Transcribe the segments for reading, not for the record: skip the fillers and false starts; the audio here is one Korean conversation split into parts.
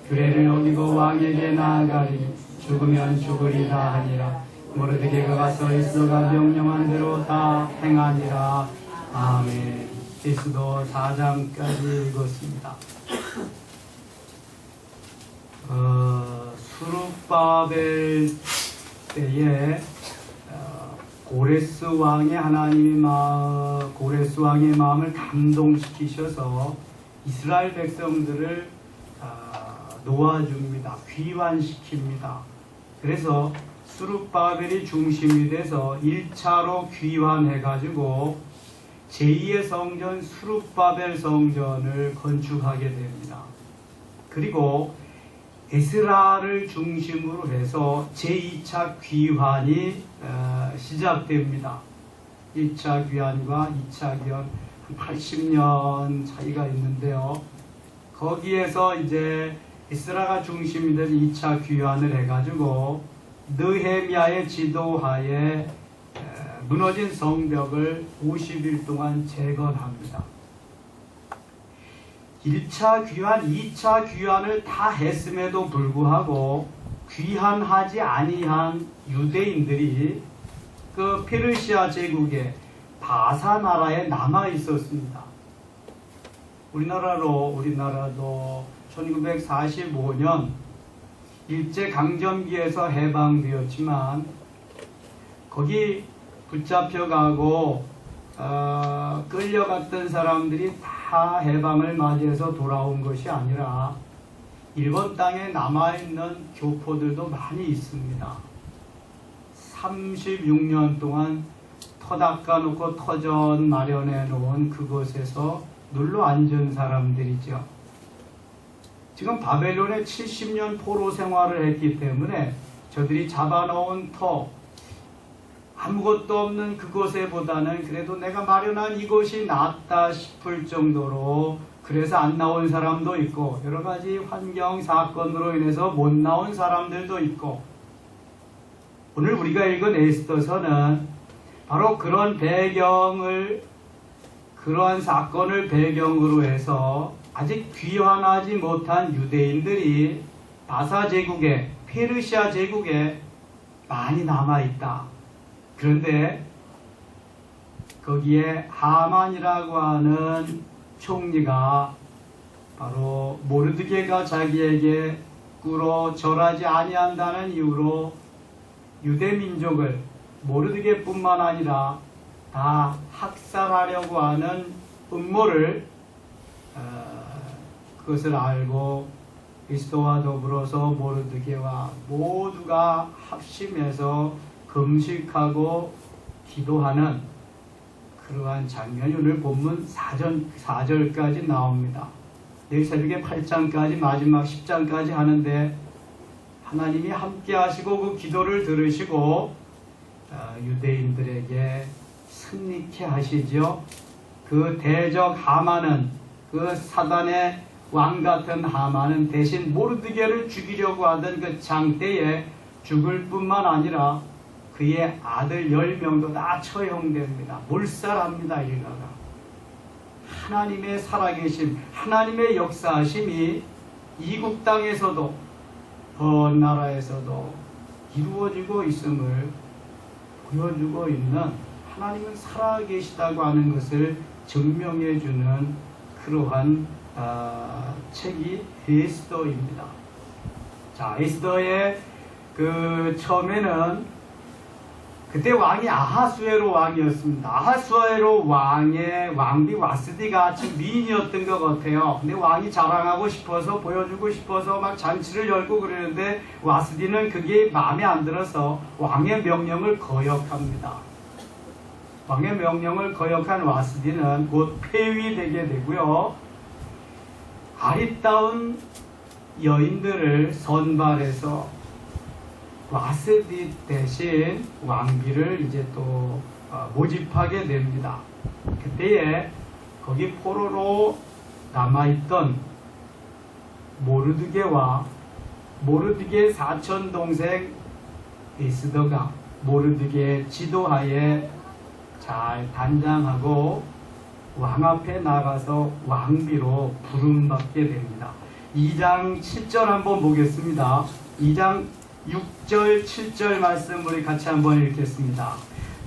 규례를 어기고 왕에게 나아가리. 죽으면 죽으리라 하니라. 모르드게가 가서 에스더가 명령한 대로 다 행하니라. 아멘. 에스더 4장까지 읽었습니다. 수룹바벨 때에 고레스 왕의 고레스 왕의 마음을 감동시키셔서 이스라엘 백성들을 놓아줍니다. 귀환시킵니다. 그래서 수룹바벨이 중심이 돼서 1차로 귀환해가지고 제2의 성전 수룹바벨 성전을 건축하게 됩니다. 그리고 에스라를 중심으로 해서 제2차 귀환이 시작됩니다. 1차 귀환과 2차 귀환 한 80년 차이가 있는데요. 거기에서 이제 에스라가 중심이 돼서 2차 귀환을 해가지고 느헤미야의 지도하에 무너진 성벽을 50일 동안 재건합니다. 1차 귀환, 2차 귀환을 다 했음에도 불구하고 귀환하지 아니한 유대인들이 그 페르시아 제국의 바사 나라에 남아 있었습니다. 우리나라도 1945년 일제강점기에서 해방되었지만 거기 붙잡혀가고 끌려갔던 사람들이 다 해방을 맞이해서 돌아온 것이 아니라 일본 땅에 남아있는 교포들도 많이 있습니다. 36년 동안 터 닦아놓고 터전 마련해 놓은 그곳에서 눌러 앉은 사람들이죠. 지금 바벨론에 70년 포로 생활을 했기 때문에 저들이 잡아놓은 터, 아무것도 없는 그곳에보다는 그래도 내가 마련한 이곳이 낫다 싶을 정도로 그래서 안 나온 사람도 있고 여러 가지 환경 사건으로 인해서 못 나온 사람들도 있고 오늘 우리가 읽은 에스더서는 바로 그런 그러한 사건을 배경으로 해서 아직 귀환하지 못한 유대인들이 바사 제국에, 페르시아 제국에 많이 남아있다. 그런데 거기에 하만이라고 하는 총리가 바로 모르드게가 자기에게 꿇어 절하지 아니한다는 이유로 유대 민족을 모르드게뿐만 아니라 다 학살하려고 하는 음모를 그것을 알고 에스더와 더불어서 모르드게와 모두가 합심해서 금식하고 기도하는 그러한 장면이 오늘 본문 4절까지 나옵니다. 내일 새벽에 8장까지 마지막 10장까지 하는데 하나님이 함께 하시고 그 기도를 들으시고 유대인들에게 승리케 하시죠. 그 대적 하만은, 그 사단의 왕 같은 하만은 대신 모르드게를 죽이려고 하던 그 장때에 죽을 뿐만 아니라 그의 아들 10명도 다 처형됩니다. 몰살합니다. 일가가. 하나님의 살아계심, 하나님의 역사하심이 이국 땅에서도 먼 나라에서도 이루어지고 있음을 보여주고 있는, 하나님은 살아계시다고 하는 것을 증명해주는 그러한 책이 에스더입니다. 자, 에스더의 처음에는 그때 왕이 아하수에로 왕이었습니다. 아하수에로 왕의 왕비 와스디가 아주 미인이었던 것 같아요. 근데 왕이 자랑하고 싶어서, 보여주고 싶어서 막 잔치를 열고 그러는데 와스디는 그게 마음에 안 들어서 왕의 명령을 거역합니다. 왕의 명령을 거역한 와스디는 곧 폐위되게 되고요. 아리따운 여인들을 선발해서 와스디 대신 왕비를 이제 또 모집하게 됩니다. 그때에 거기 포로로 남아있던 모르드게와 모르드게 사촌 동생 에스더가 모르드게의 지도하에 잘 단장하고 왕 앞에 나가서 왕비로 부름받게 됩니다. 2장 7절 한번 보겠습니다. 2장 6절 7절 말씀 우리 같이 한번 읽겠습니다.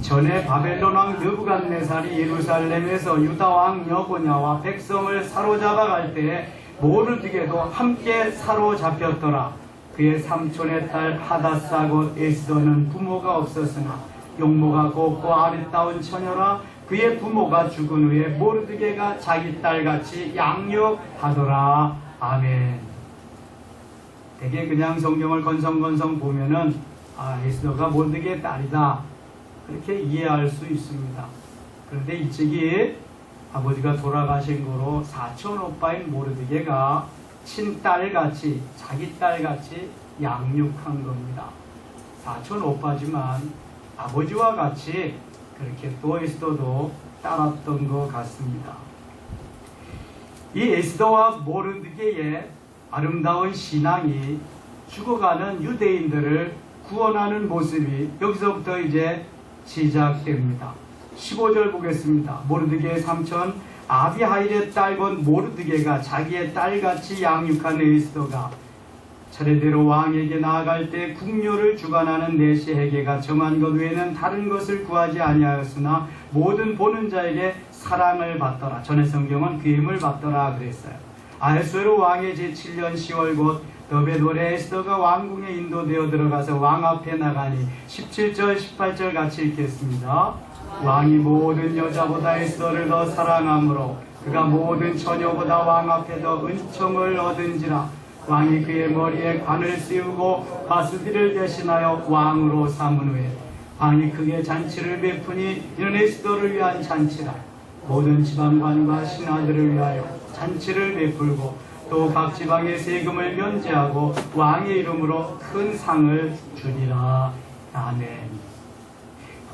전에 바벨론 왕 느부갓네살이 예루살렘에서 유다 왕 여고냐와 백성을 사로잡아 갈 때에 모르드게도 함께 사로잡혔더라. 그의 삼촌의 딸 하다사 곧 에스더는 부모가 없었으나 용모가 곱고 아름다운 처녀라. 그의 부모가 죽은 후에 모르드게가 자기 딸같이 양육하더라. 아멘. 되게 그냥 성경을 건성건성 보면은 에스더가 모르드게의 딸이다 그렇게 이해할 수 있습니다. 그런데 이쪽이 아버지가 돌아가신 거로 사촌 오빠인 모르드게가 친딸같이 자기 딸같이 양육한 겁니다. 사촌 오빠지만 아버지와 같이 그렇게 또 에스더도 따랐던 것 같습니다. 이 에스더와 모르드게의 아름다운 신앙이 죽어가는 유대인들을 구원하는 모습이 여기서부터 이제 시작됩니다. 15절 보겠습니다. 모르드게의 삼촌 아비하일의 딸 곧 모르드게가 자기의 딸같이 양육한 에스더가 차례대로 왕에게 나아갈 때 국료를 주관하는 내시 헤게가 정한 것 외에는 다른 것을 구하지 아니하였으나 모든 보는 자에게 사랑을 받더라. 전에 성경은 귀임을 받더라 그랬어요. 아하수에로 왕의 제7년 10월 곧 더베돌에 에스더가 왕궁에 인도되어 들어가서 왕 앞에 나가니 17절 18절 같이 읽겠습니다. 왕이 모든 여자보다 에스더를 더 사랑하므로 그가 모든 처녀보다 왕 앞에 더 은총을 얻은지라. 왕이 그의 머리에 관을 씌우고 바스디를 대신하여 왕으로 삼은 후에 왕이 크게 잔치를 베푸니 이는 에스더를 위한 잔치라. 모든 지방관과 신하들을 위하여 잔치를 베풀고 또 각 지방의 세금을 면제하고 왕의 이름으로 큰 상을 주니라. 아멘.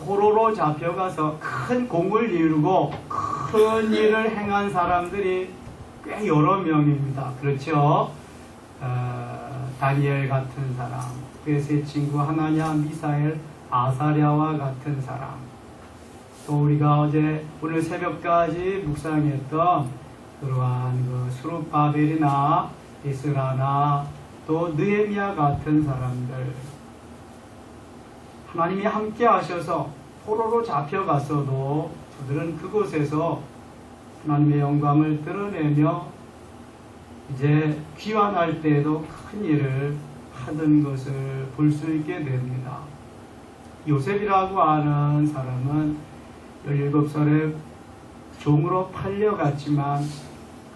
포로로 잡혀가서 큰 공을 이루고 큰 일을 행한 사람들이 꽤 여러 명입니다. 그렇죠? 다니엘 같은 사람, 그의 세 친구 하나냐, 미사엘, 아사랴와 같은 사람, 또 우리가 오늘 새벽까지 묵상했던 그러한 그 수룹바벨이나 에스라나 또 느헤미야 같은 사람들, 하나님이 함께 하셔서 포로로 잡혀갔어도 저들은 그곳에서 하나님의 영광을 드러내며 이제 귀환할 때에도 큰 일을 하던 것을 볼 수 있게 됩니다. 요셉이라고 하는 사람은 17살에 종으로 팔려갔지만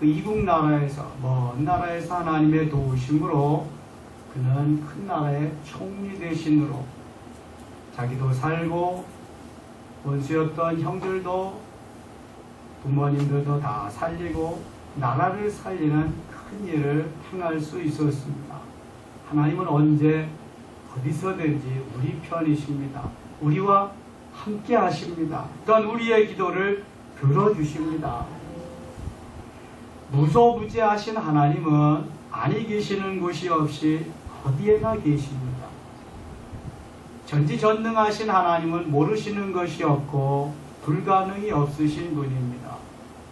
그 이국 나라에서 먼 나라에서 하나님의 도우심으로 그는 큰 나라의 총리 대신으로 자기도 살고 원수였던 형들도 부모님들도 다 살리고 나라를 살리는 큰 일을 행할 수 있었습니다. 하나님은 언제 어디서든지 우리 편이십니다. 우리와 함께 하십니다. 또한 우리의 기도를 들어주십니다. 무소부재하신 하나님은 아니 계시는 곳이 없이 어디에나 계십니다. 전지전능하신 하나님은 모르시는 것이 없고 불가능이 없으신 분입니다.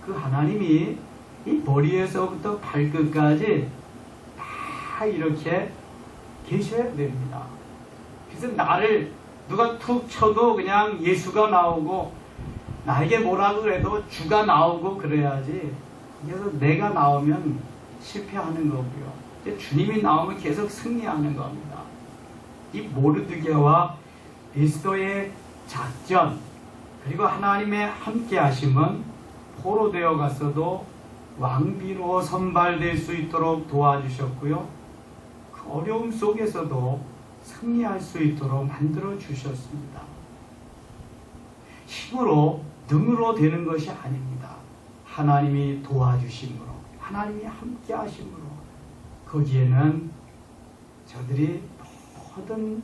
그 하나님이 이 머리에서부터 발끝까지 다 이렇게 계셔야 됩니다. 그래서 나를 누가 툭 쳐도 그냥 예수가 나오고 나에게 뭐라 그래도 주가 나오고 그래야지. 그래서 내가 나오면 실패하는 거고요. 주님이 나오면 계속 승리하는 겁니다. 이 모르드게와 에스더의 작전 그리고 하나님의 함께 하심은 포로 되어 갔어도 왕비로 선발될 수 있도록 도와주셨고요. 그 어려움 속에서도 승리할 수 있도록 만들어 주셨습니다. 힘으로 능으로 되는 것이 아닙니다. 하나님이 도와주심으로 하나님이 함께 하심으로 거기에는 저들이 모든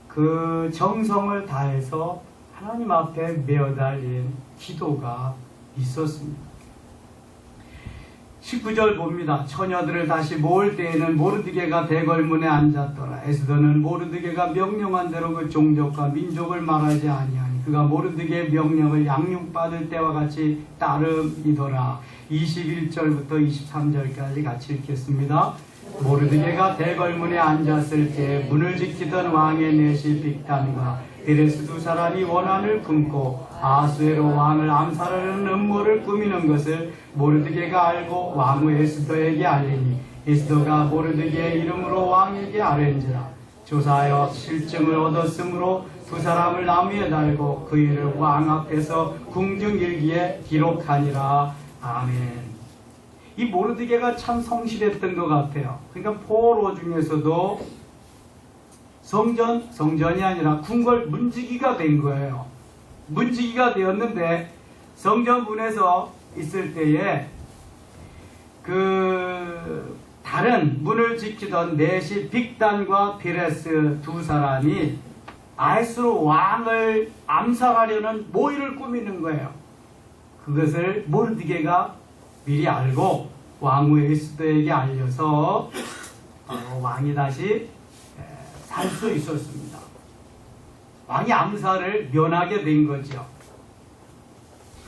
그 정성을 다해서 하나님 앞에 메어달린 기도가 있었습니다. 19절 봅니다. 처녀들을 다시 모을 때에는 모르드게가 대궐문에 앉았더라. 에스더는 모르드게가 명령한 대로 그 종족과 민족을 말하지 아니하니 그가 모르드게의 명령을 양육받을 때와 같이 따름이더라. 21절부터 23절까지 같이 읽겠습니다. 모르드게가 대궐문에 앉았을 때 문을 지키던 왕의 내시 빅단과 데레스 두 사람이 원한을 품고 아수에로 왕을 암살하려는 음모를 꾸미는 것을 모르드게가 알고 왕후 에스더에게 알리니 에스더가 모르드게의 이름으로 왕에게 아뢰는지라. 조사하여 실증을 얻었으므로 두 사람을 나무에 달고 그 일을 왕 앞에서 궁중일기에 기록하니라. 아멘. 이 모르드게가 참 성실했던 것 같아요. 그러니까 포로 중에서도 성전이 아니라 궁궐 문지기가 된 거예요. 문지기가 되었는데 성전문에서 있을 때에 다른 문을 지키던 내시 빅단과 비레스 두 사람이 아수르 왕을 암살하려는 모의를 꾸미는 거예요. 그것을 모르드게가 미리 알고 왕후 에스더에게 알려서 왕이 다시 살 수 있었습니다. 왕이 암살을 면하게 된 거죠.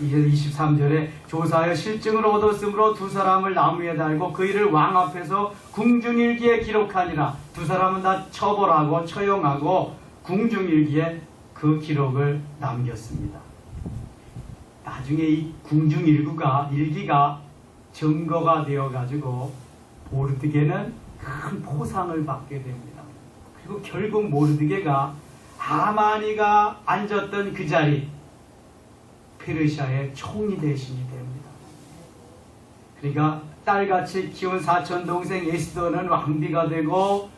이제 23절에 조사하여 실증을 얻었으므로 두 사람을 나무에 달고 그 일을 왕 앞에서 궁중일기에 기록하니라. 두 사람은 다 처벌하고 처형하고 궁중일기에 그 기록을 남겼습니다. 나중에 이 궁중일기가 증거가 되어가지고 모르드게는 큰 포상을 받게 됩니다. 그리고 결국 모르드게가 하마니가 앉았던 그 자리 페르시아의 총리 대신이 됩니다. 그러니까 딸같이 키운 사촌 동생 에스더는 왕비가 되고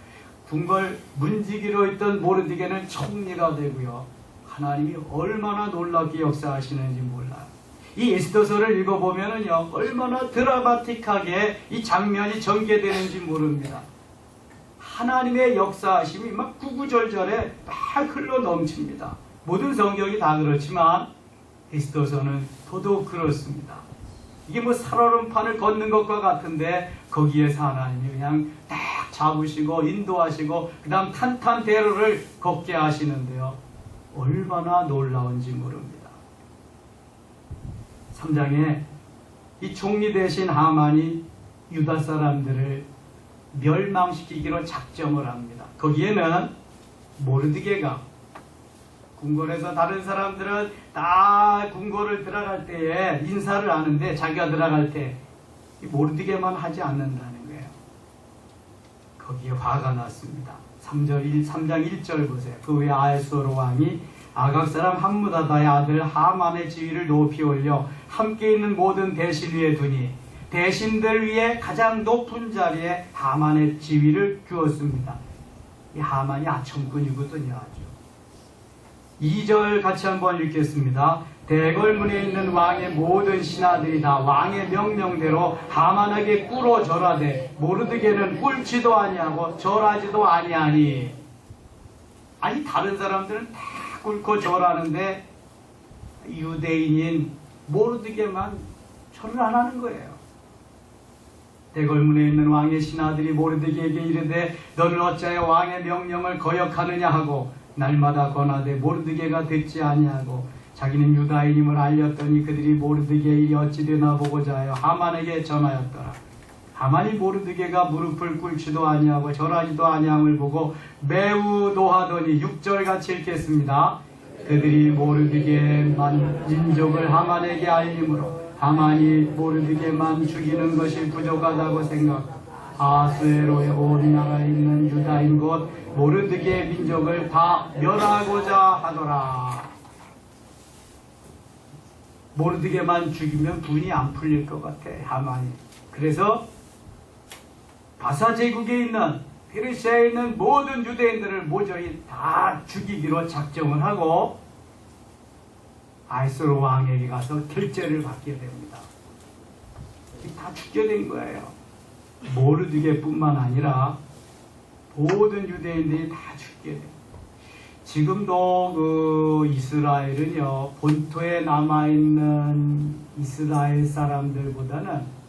궁궐 문지기로 있던 모르드게는 총리가 되고요. 하나님이 얼마나 놀랍게 역사하시는지 몰라요. 이 에스더서를 읽어보면은요, 얼마나 드라마틱하게 이 장면이 전개되는지 모릅니다. 하나님의 역사하심이 막 구구절절에 막 흘러 넘칩니다. 모든 성경이 다 그렇지만 에스더서는 더더욱 그렇습니다. 이게 뭐 살얼음판을 걷는 것과 같은데 거기에서 하나님이 그냥 딱 잡으시고 인도하시고 그 다음 탄탄대로를 걷게 하시는데요. 얼마나 놀라운지 모릅니다. 3장에 이 총리 대신 하만이 유다 사람들을 멸망시키기로 작정을 합니다. 거기에는 모르드게가 궁궐에서 다른 사람들은 다 궁궐을 들어갈 때에 인사를 하는데 자기가 들어갈 때 모르드게만 하지 않는다는 거예요. 거기에 화가 났습니다. 3장 1절 보세요. 그 후에 아하수에로 왕이 아각 사람 함무다다의 아들 하만의 지위를 높이 올려 함께 있는 모든 대신 위에 두니 대신들 위에 가장 높은 자리에 하만의 지위를 주었습니다. 이 하만이 아청꾼이거든요. 아주. 2절 같이 한번 읽겠습니다. 대궐문에 있는 왕의 모든 신하들이 다 왕의 명령대로 하만에게 꿇어 절하되 모르드게는 꿇지도 아니하고 절하지도 아니하니. 아니 다른 사람들은 다 꿇고 절하는데 유대인인 모르드게만 절을 안 하는 거예요. 대궐문에 있는 왕의 신하들이 모르드게에게 이르되 너는 어찌하여 왕의 명령을 거역하느냐 하고 날마다 권하되 모르드게가 듣지 아니하고 자기는 유다인임을 알렸더니 그들이 모르드게의 일이 어찌 되나 보고자 하여 하만에게 전하였더라. 하만이 모르드게가 무릎을 꿇지도 아니하고 절하지도 아니함을 보고 매우 노하더니 6절 같이 읽겠습니다. 그들이 모르드게만 인족을 하만에게 알림으로 하만이 모르드게만 죽이는 것이 부족하다고 생각하고 아수에로의 온 나라에 있는 유다인 곧 모르드게의 민족을 다 멸하고자 하더라. 모르드게만 죽이면 분이 안 풀릴 것 같아, 하만이. 그래서 바사 제국에 있는 페르시아에 있는 모든 유대인들을 모조리 다 죽이기로 작정을 하고 아하수에로 왕에게 가서 결제를 받게 됩니다. 다 죽게 된 거예요. 모르드게뿐만 아니라 모든 유대인들이 다 죽게 돼요. 지금도 그 이스라엘은요, 본토에 남아있는 이스라엘 사람들보다는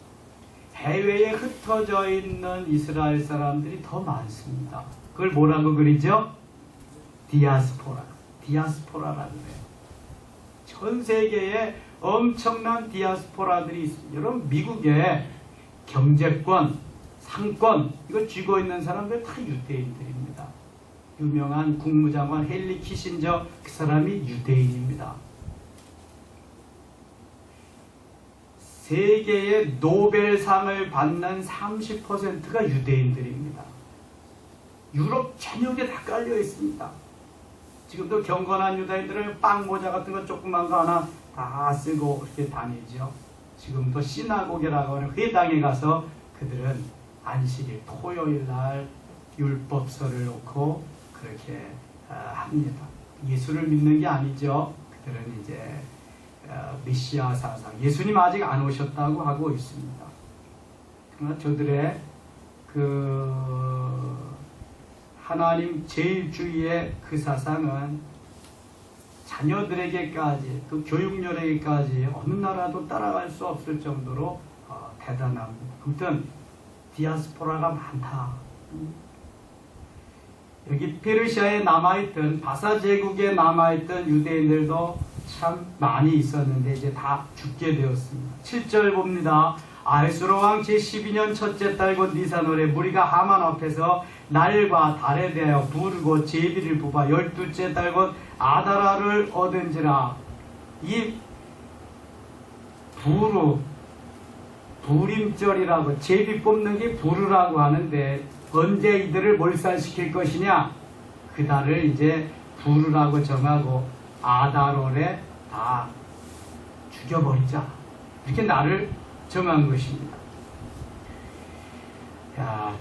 해외에 흩어져 있는 이스라엘 사람들이 더 많습니다. 그걸 뭐라고 그리죠? 디아스포라라고 해요. 전 세계에 엄청난 디아스포라들이 있습니다. 여러분 미국의 경제권, 상권 이거 쥐고 있는 사람들 다 유대인들입니다. 유명한 국무장관 헨리 키신저 그 사람이 유대인입니다. 세계의 노벨상을 받는 30%가 유대인들입니다. 유럽 전역에 다 깔려 있습니다. 지금도 경건한 유다인들은 빵 모자 같은 거 조그만 거 하나 다 쓰고 이렇게 다니죠. 지금도 시나고게라고 하는 회당에 가서 그들은 안식일 토요일 날 율법서를 놓고 그렇게 합니다. 예수를 믿는 게 아니죠. 그들은 이제 메시아 사상, 예수님 아직 안 오셨다고 하고 있습니다. 그러나 저들의 그 하나님 제일주의의 그 사상은 자녀들에게까지 또 교육열에게까지 어느 나라도 따라갈 수 없을 정도로 대단합니다. 아무튼 디아스포라가 많다. 여기 페르시아에 남아있던 바사 제국에 남아있던 유대인들도 참 많이 있었는데 이제 다 죽게 되었습니다. 7절 봅니다. 아하수로 왕 제12년 첫째 달 곧 니산월에 무리가 하만 앞에서 날과 달에 대하여 부르고 제비를 뽑아 12째 달 곧 아다라를 얻은지라. 이 부림절이라고 제비 뽑는 게 부르라고 하는데 언제 이들을 몰살시킬 것이냐? 그 달을 이제 부르라고 정하고 아다롤에 다 죽여버리자. 이렇게 날을 정한 것입니다.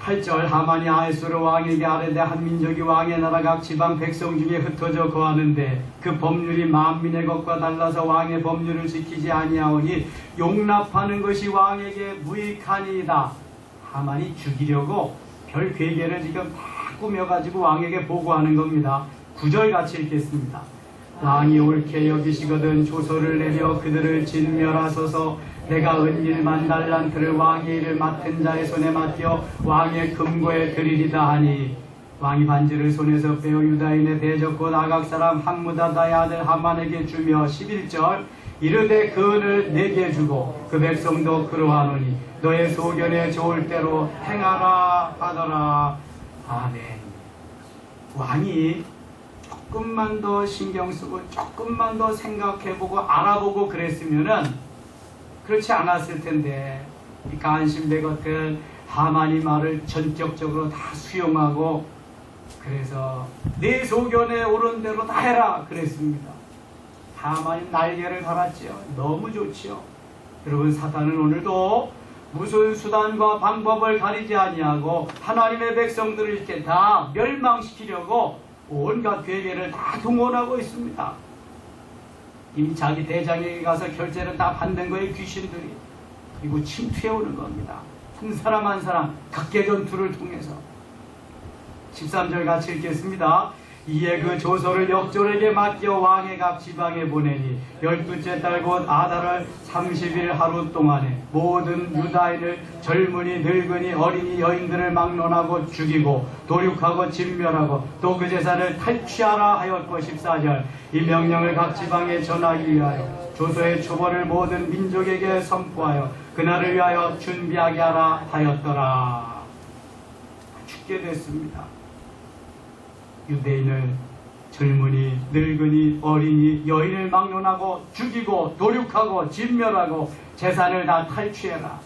8절 하만이 아하수로 왕에게 아뢰되 한 민족이 왕의 나라 각 지방 백성 중에 흩어져 거하는데 그 법률이 만민의 것과 달라서 왕의 법률을 지키지 아니하오니 용납하는 것이 왕에게 무익하니이다. 하만이 죽이려고 별 괴계를 지금 다 꾸며가지고 왕에게 보고하는 겁니다. 9절 같이 읽겠습니다. 왕이 옳게 여기시거든 조서를 내려 그들을 진멸하소서. 내가 은일만 달란트를 왕의 일을 맡은 자의 손에 맡겨 왕의 금고에 드리리다 하니 왕이 반지를 손에서 빼어 유다인의 대적 곧 아각 사람 함무다다의 아들 하만에게 주며 11절 이르되 그 은을 내게 주고 그 백성도 그러하노니 너의 소견에 좋을 대로 행하라 하더라. 아멘. 왕이 조금만 더 신경 쓰고 조금만 더 생각해보고 알아보고 그랬으면은 그렇지 않았을 텐데 이 간신배 같은 하만이 말을 전격적으로 다 수용하고 그래서 내 소견에 오른 대로 다 해라 그랬습니다. 하만이 날개를 달았지요. 너무 좋지요. 여러분 사탄은 오늘도 무슨 수단과 방법을 가리지 아니하고 하나님의 백성들을 이렇게 다 멸망시키려고 온갖 괴계를 다 동원하고 있습니다. 이미 자기 대장에게 가서 결제를 다 받는 거예요. 귀신들이. 그리고 침투해오는 겁니다. 한 사람 한 사람 각계 전투를 통해서. 13절 같이 읽겠습니다. 이에 그 조서를 역졸에게 맡겨 왕의 각 지방에 보내니 12째 달 곧 아달월 30일 하루 동안에 모든 유다인을 젊은이 늙은이 어린이 여인들을 막론하고 죽이고 도륙하고 진멸하고 또 그 재산을 탈취하라 하였고 14절 이 명령을 각 지방에 전하기 위하여 조서의 초벌을 모든 민족에게 선포하여 그날을 위하여 준비하게 하라 하였더라. 죽게 됐습니다. 유대인을 젊은이, 늙은이, 어린이, 여인을 막론하고 죽이고 도륙하고 진멸하고 재산을 다 탈취해라.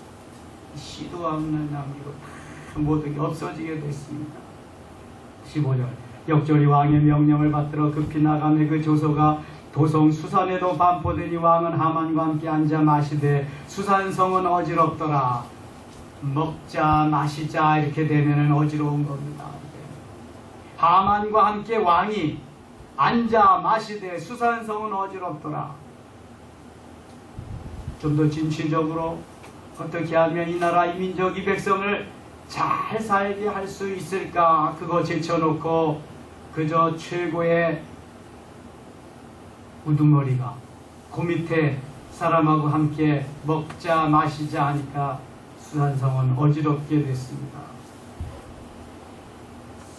시도 없는 남기고 다 모든 게 없어지게 됐습니다. 15절 역절이 왕의 명령을 받들어 급히 나가매 그 조서가 도성 수산에도 반포되니 왕은 하만과 함께 앉아 마시되 수산성은 어지럽더라. 먹자 마시자 이렇게 되면은 어지러운 겁니다. 하만과 함께 왕이 앉아 마시되 수산성은 어지럽더라. 좀 더 진취적으로 어떻게 하면 이 나라 이 민족 이 백성을 잘 살게 할 수 있을까 그거 제쳐놓고 그저 최고의 우두머리가 그 밑에 사람하고 함께 먹자 마시자 하니까 수산성은 어지럽게 됐습니다.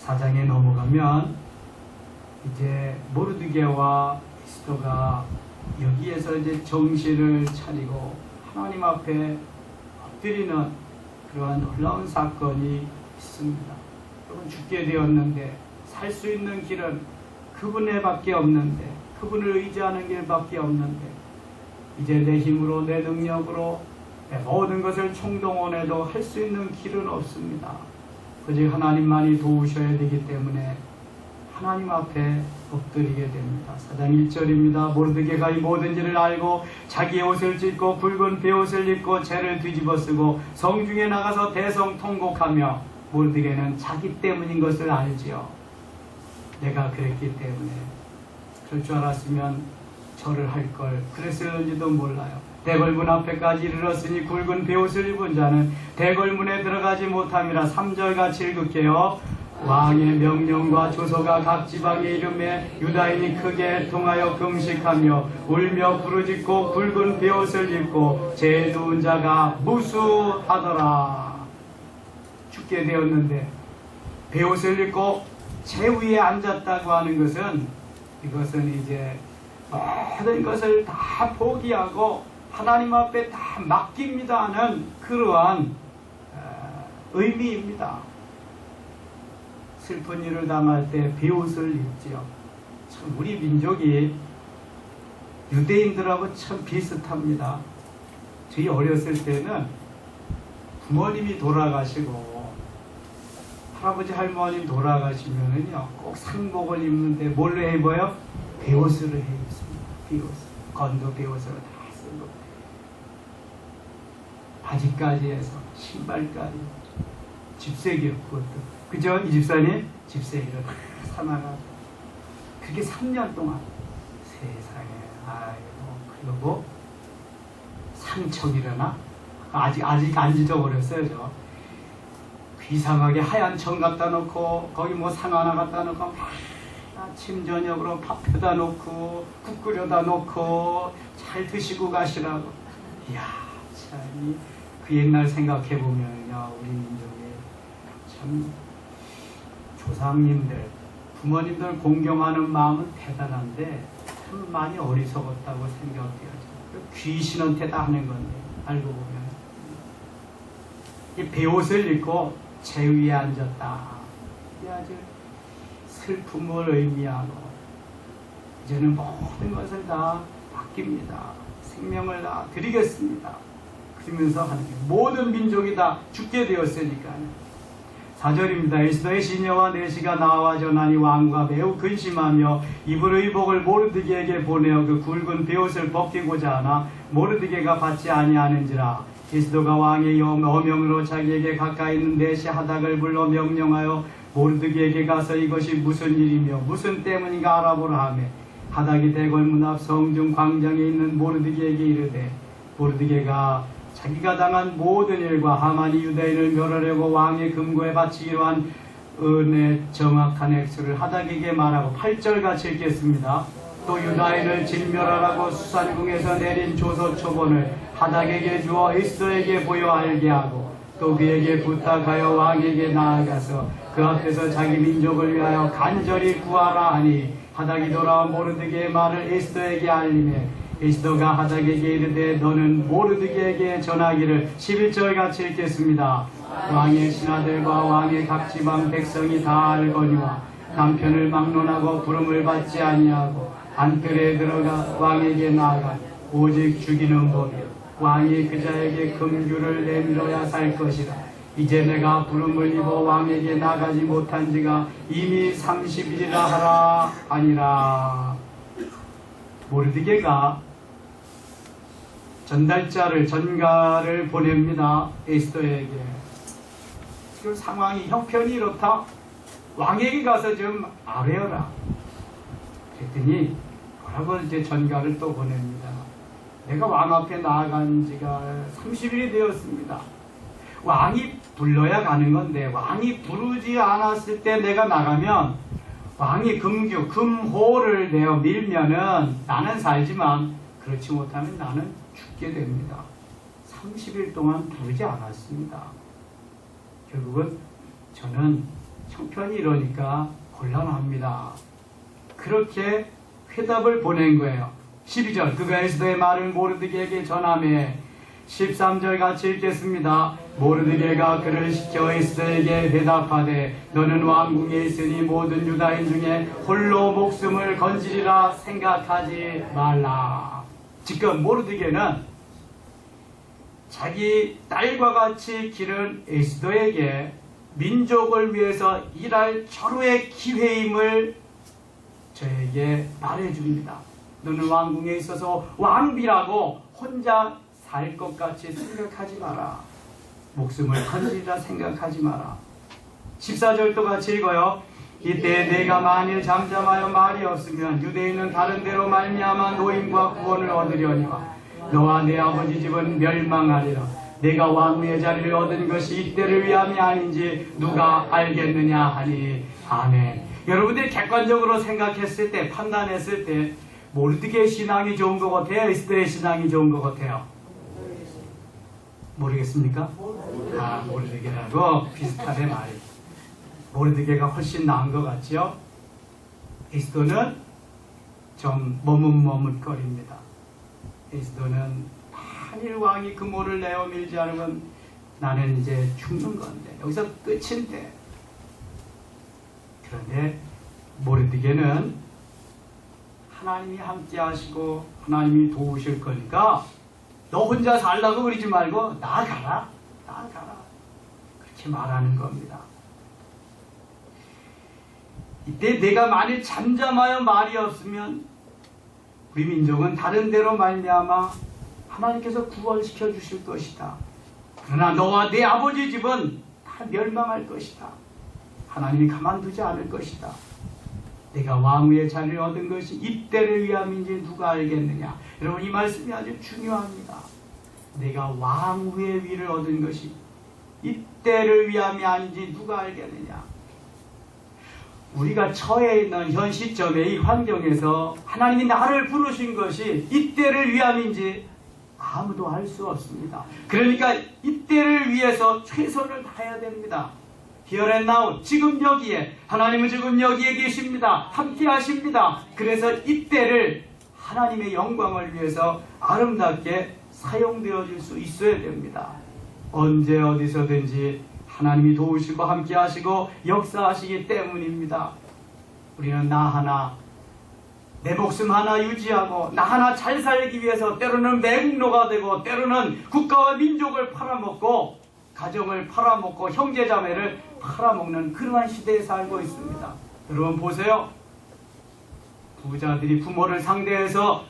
4장에 넘어가면 이제 모르드게와 에스더가 여기에서 이제 정신을 차리고 하나님 앞에 엎드리는 그러한 놀라운 사건이 있습니다. 여러분, 죽게 되었는데 살 수 있는 길은 그분에밖에 없는데, 그분을 의지하는 길밖에 없는데, 이제 내 힘으로, 내 능력으로 내 모든 것을 총동원해도 할 수 있는 길은 없습니다. 오직 하나님만이 도우셔야 되기 때문에 하나님 앞에 엎드리게 됩니다. 4장 1절입니다. 모르드게가 이 모든 일을 알고 자기의 옷을 찢고 굵은 베옷을 입고 재를 뒤집어 쓰고 성중에 나가서 대성통곡하며, 모르드게는 자기 때문인 것을 알지요. 내가 그랬기 때문에, 그럴 줄 알았으면 절을 할 걸 그랬을는지도 몰라요. 대궐문 앞에까지 이르렀으니 굵은 베옷을 입은 자는 대궐문에 들어가지 못함이라. 3절같이 읽을게요. 왕의 명령과 조서가 각 지방에 이름에 유다인이 크게 통하여 금식하며 울며 부르짖고 굵은 베옷을 입고 제 누운 자가 무수하더라. 죽게 되었는데 베옷을 입고 제 위에 앉았다고 하는 것은, 이것은 이제 모든 것을 다 포기하고 하나님 앞에 다 맡깁니다 하는 그러한 의미입니다. 슬픈 일을 당할 때 베옷을 입지요. 참 우리 민족이 유대인들하고 참 비슷합니다. 저희 어렸을 때는 부모님이 돌아가시고 할아버지 할머님 돌아가시면은요 꼭 상복을 입는데 뭘로 해 입어요? 베옷으로 해 입습니다. 베옷, 건도 베옷으로 다 쓰고 바지까지 해서 신발까지, 집세기요 그것도. 그죠? 이 집사님? 집세기를 다 사나가. 그게 3년 동안. 세상에, 아이고. 그리고 상청이려나? 아직 안 잊어버렸어요, 저. 이상하게 하얀 청 갖다 놓고, 거기 뭐 상 하나 갖다 놓고, 아침, 저녁으로 밥 펴다 놓고, 국 끓여다 놓고, 잘 드시고 가시라고. 이야, 참, 그 옛날 생각해보면요, 우리 민족에 참, 조상님들, 부모님들 공경하는 마음은 대단한데 참 많이 어리석었다고 생각해요. 귀신한테 다 하는 건데, 알고 보면. 이 베옷을 입고 제 위에 앉았다. 이게 아주 슬픔을 의미하고, 이제는 모든 것을 다 맡깁니다. 생명을 다 드리겠습니다. 그러면서 하는 게, 모든 민족이 다 죽게 되었으니까요. 4절입니다. 에스더의 시녀와 내시가 나와 전하니 왕과 매우 근심하며 입을 의복을 모르드게에게 보내어 그 굵은 베옷을 벗기고자 하나 모르드게가 받지 아니하는지라. 에스더가 왕의 어명으로 자기에게 가까이 있는 내시 하닥을 불러 명령하여 모르드게에게 가서 이것이 무슨 일이며 무슨 때문인가 알아보라 하며, 하닥이 대궐문 앞 성중 광장에 있는 모르드게에게 이르되, 모르드게가 자기가 당한 모든 일과 하만이 유대인을 멸하려고 왕의 금고에 바치기로 한 은의 정확한 액수를 하닥에게 말하고, 8절같이 읽겠습니다. 또 유다인을 진멸하라고 수산궁에서 내린 조서 초본을 하닥에게 주어 에스더에게 보여 알게 하고, 또 그에게 부탁하여 왕에게 나아가서 그 앞에서 자기 민족을 위하여 간절히 구하라 하니, 하닥이 돌아와 모르드게의 말을 에스더에게 알리매, 에스더가 하닥에게 이르되 너는 모르드게에게 전하기를. 11절같이 읽겠습니다. 왕의 신하들과 왕의 각 지방 백성이 다 알거니와 남편을 막론하고 부름을 받지 아니하고 안뜰에 들어가 왕에게 나아가 오직 죽이는 법이요 왕이 그자에게 금규를 내밀어야 살 것이라. 이제 내가 부름을 입어 왕에게 나가지 못한 지가 이미 30일이라 하라 아니라. 모르드게가 전가를 보냅니다. 에스더에게. 지금 상황이 형편이 이렇다. 왕에게 가서 좀 아뢰어라. 그랬더니 뭐라고 이제 전가를 또 보냅니다. 내가 왕 앞에 나아간 지가 30일이 되었습니다. 왕이 불러야 가는 건데 왕이 부르지 않았을 때 내가 나가면 왕이 금호를 내어 밀면은 나는 살지만 그렇지 못하면 나는 죽게 됩니다. 30일 동안 부르지 않았습니다. 결국은 저는 형편이 이러니까 곤란합니다. 그렇게 회답을 보낸 거예요. 12절 그가 에스더의 말을 모르드게에게 전하매 13절 같이 읽겠습니다. 모르드게가 그를 시켜 에스더에게 대답하되 너는 왕궁에 있으니 모든 유다인 중에 홀로 목숨을 건지리라 생각하지 말라. 지금 모르드게는 자기 딸과 같이 기른 에스더에게 민족을 위해서 일할 절호의 기회임을 저에게 말해줍니다. 너는 왕궁에 있어서 왕비라고 혼자 살 것 같이 생각하지 마라. 목숨을 건지리라 생각하지 마라. 14절도 같이 읽어요. 이때 내가 만일 잠잠하여 말이 없으면 유대인은 다른 데로 말미암아 노임과 구원을 얻으려니와 너와 내 아버지 집은 멸망하리라. 내가 왕위의 자리를 얻은 것이 이때를 위함이 아닌지 누가 알겠느냐 하니. 아멘. 여러분들이 객관적으로 생각했을 때, 판단했을 때 모르드게의 신앙이 좋은 것 같아요? 에스더의 신앙이 좋은 것 같아요? 모르겠습니까? 모르드게라고 비슷하네 말이. 모르드게가 훨씬 나은 것 같죠? 에스더는 좀 머뭇머뭇거립니다. 에스더는 만일 왕이 금호를 내어 밀지 않으면 나는 이제 죽는 건데, 여기서 끝인데. 그런데 모르드게는 하나님이 함께 하시고 하나님이 도우실 거니까 너 혼자 살라고 그러지 말고 나아가라. 그렇게 말하는 겁니다. 이때 내가 만일 잠잠하여 말이 없으면 우리 민족은 다른 데로 말미암아 하나님께서 구원시켜 주실 것이다. 그러나 너와 내 아버지 집은 다 멸망할 것이다. 하나님이 가만두지 않을 것이다. 내가 왕위의 자리를 얻은 것이 이때를 위함인지 누가 알겠느냐. 여러분, 이 말씀이 아주 중요합니다. 내가 왕위의 위를 얻은 것이 이때를 위함이 아닌지 누가 알겠느냐. 우리가 처해 있는 현 시점에 이 환경에서 하나님이 나를 부르신 것이 이때를 위함인지 아무도 알 수 없습니다. 그러니까 이때를 위해서 최선을 다해야 됩니다. Here and now, 지금 여기에, 하나님은 지금 여기에 계십니다. 함께 하십니다. 그래서 이때를 하나님의 영광을 위해서 아름답게 사용되어질 수 있어야 됩니다. 언제 어디서든지 하나님이 도우시고 함께 하시고 역사하시기 때문입니다. 우리는 나 하나, 내 목숨 하나 유지하고 나 하나 잘 살기 위해서 때로는 맹로가 되고 때로는 국가와 민족을 팔아먹고 가정을 팔아먹고 형제자매를 팔아먹는 그러한 시대에 살고 있습니다. 여러분 보세요. 부자들이 부모를 상대해서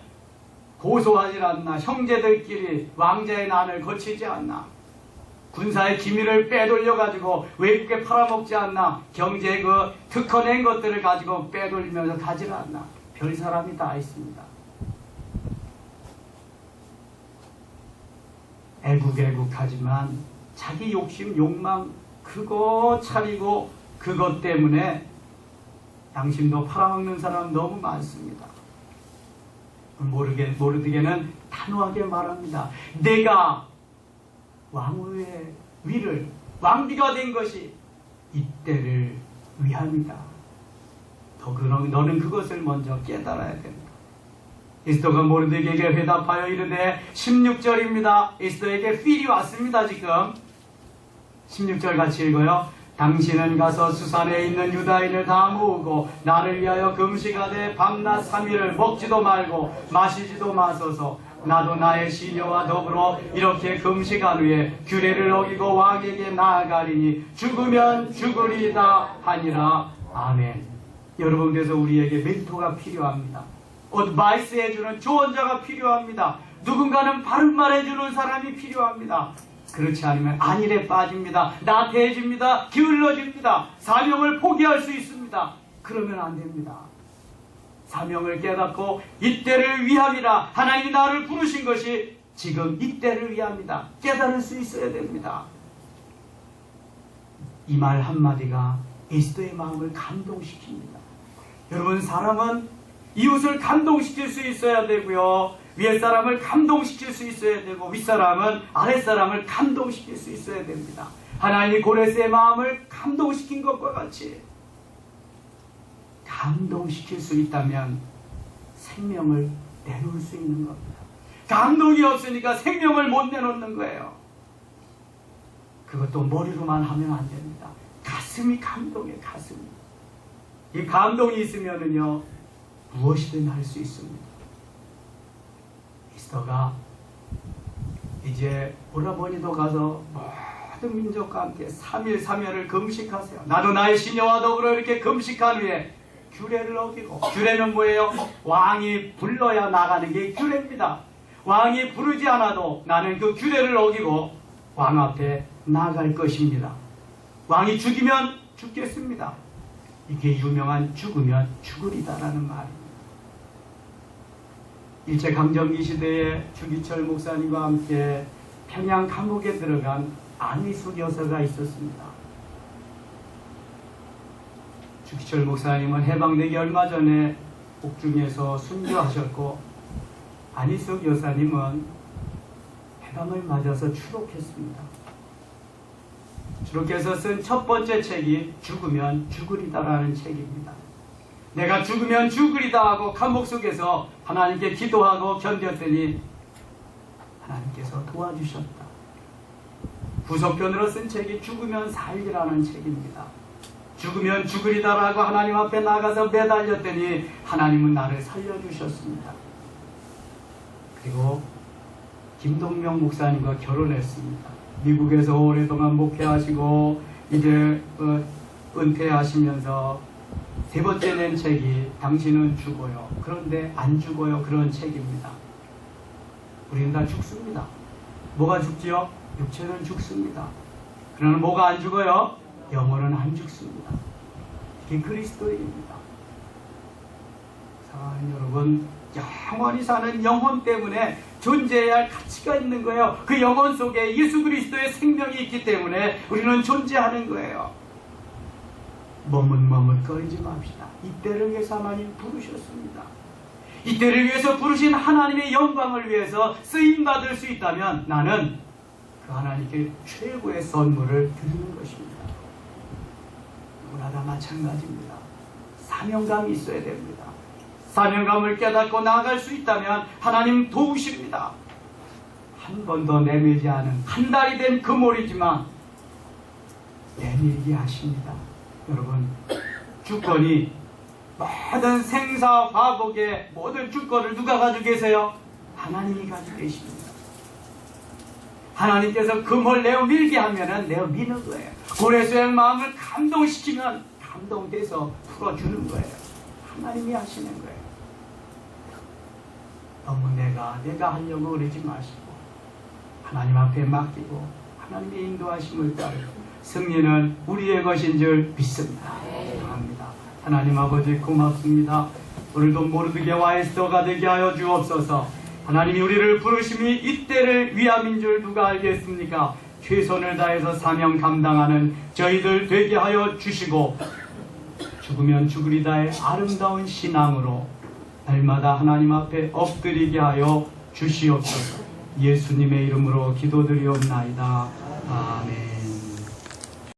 고소하지 않나. 형제들끼리 왕자의 난을 거치지 않나. 군사의 기밀을 빼돌려가지고 외국에 팔아먹지 않나. 경제 그 특허낸 것들을 가지고 빼돌리면서 가지 않나. 별 사람이 다 있습니다. 애국하지만 자기 욕심, 욕망 그거 차리고 그것 때문에 양심도 팔아먹는 사람 너무 많습니다. 모르드게는 단호하게 말합니다. 내가 왕후의 위를 왕비가 된 것이 이때를 위함이다. 너는 그것을 먼저 깨달아야 된다. 에스더가 모르드게에게 회답하여 이르되 16절입니다. 에스더에게 필이 왔습니다. 지금 16절 같이 읽어요. 당신은 가서 수산에 있는 유다인을 다 모으고 나를 위하여 금식하되 밤낮 3일을 먹지도 말고 마시지도 마소서. 나도 나의 시녀와 더불어 이렇게 금식한 후에 규례를 어기고 왕에게 나아가리니 죽으면 죽으리이다 하니라. 아멘. 여러분께서 우리에게 멘토가 필요합니다. 어드바이스 해주는 조언자가 필요합니다. 누군가는 바른 말 해주는 사람이 필요합니다. 그렇지 않으면 안일에 빠집니다. 나태해집니다. 기울어집니다. 사명을 포기할 수 있습니다. 그러면 안 됩니다. 사명을 깨닫고 이때를 위함이라. 하나님이 나를 부르신 것이 지금 이때를 위함이다. 깨달을 수 있어야 됩니다. 이 말 한마디가 에스더의 마음을 감동시킵니다. 여러분, 사람은 이웃을 감동시킬 수 있어야 되고요. 위에 사람을 감동시킬 수 있어야 되고 윗사람은 아랫사람을 감동시킬 수 있어야 됩니다. 하나님이 고레스의 마음을 감동시킨 것과 같이 감동시킬 수 있다면 생명을 내놓을 수 있는 겁니다. 감동이 없으니까 생명을 못 내놓는 거예요. 그것도 머리로만 하면 안 됩니다. 가슴이 감동해, 가슴이. 이 감동이 있으면은요, 무엇이든 할 수 있습니다. 이스터가 이제 오라버니도 가서 모든 민족과 함께 3일 3夜을 금식하세요. 나도 나의 시녀와 더불어 이렇게 금식한 후에 규례를 어기고, 규례는 뭐예요? 왕이 불러야 나가는 게 규례입니다. 왕이 부르지 않아도 나는 그 규례를 어기고 왕 앞에 나갈 것입니다. 왕이 죽이면 죽겠습니다. 이게 유명한 죽으면 죽으리다라는 말입니다. 일제강점기 시대에 주기철 목사님과 함께 평양 감옥에 들어간 안희숙 여사가 있었습니다. 주기철 목사님은 해방되기 얼마 전에 옥중에서 순교하셨고, 안희숙 여사님은 해방을 맞아서 추록했습니다. 추록해서 쓴 첫 번째 책이 죽으면 죽으리다라는 책입니다. 내가 죽으면 죽으리다 하고 감옥 속에서 하나님께 기도하고 견뎠더니 하나님께서 도와주셨다. 후속편으로 쓴 책이 죽으면 살리라는 책입니다. 죽으면 죽으리다라고 하나님 앞에 나가서 매달렸더니 하나님은 나를 살려주셨습니다. 그리고 김동명 목사님과 결혼했습니다. 미국에서 오랫동안 목회하시고 이제 은퇴하시면서 세 번째 낸 책이 당신은 죽어요. 그런데 안 죽어요. 그런 책입니다. 우리는 다 죽습니다. 뭐가 죽지요? 육체는 죽습니다. 그러나 뭐가 안 죽어요? 영혼은 안 죽습니다. 이게 그리스도입니다. 사랑하는 여러분, 영원히 사는 영혼 때문에 존재해야 할 가치가 있는 거예요. 그 영혼 속에 예수 그리스도의 생명이 있기 때문에 우리는 존재하는 거예요. 머뭇머뭇거리지 맙시다. 이때를 위해서 하나님 부르셨습니다. 이때를 위해서 부르신 하나님의 영광을 위해서 쓰임받을 수 있다면 나는 그 하나님께 최고의 선물을 드리는 것입니다. 누구나 다 마찬가지입니다. 사명감이 있어야 됩니다. 사명감을 깨닫고 나아갈 수 있다면 하나님 도우십니다. 한 번도 내밀지 않은 한 달이 된 금오리지만 내밀게 하십니다. 여러분, 주권이 모든 생사화복의 모든 주권을 누가 가지고 계세요? 하나님이 가지고 계십니다. 하나님께서 금을 내어 밀게 하면은 내어 미는 거예요. 고레스의 마음을 감동시키면 감동돼서 풀어주는 거예요. 하나님이 하시는 거예요. 너무 내가 하려고 그러지 마시고 하나님 앞에 맡기고 하나님의 인도하심을 따르고 승리는 우리의 것인 줄 믿습니다. 감사합니다. 하나님 아버지 고맙습니다. 오늘도 모르드게와 에스더가 되게 하여 주옵소서. 하나님이 우리를 부르심이 이때를 위함인 줄 누가 알겠습니까? 최선을 다해서 사명 감당하는 저희들 되게 하여 주시고 죽으면 죽으리다의 아름다운 신앙으로 날마다 하나님 앞에 엎드리게 하여 주시옵소서. 예수님의 이름으로 기도드리옵나이다. 아멘.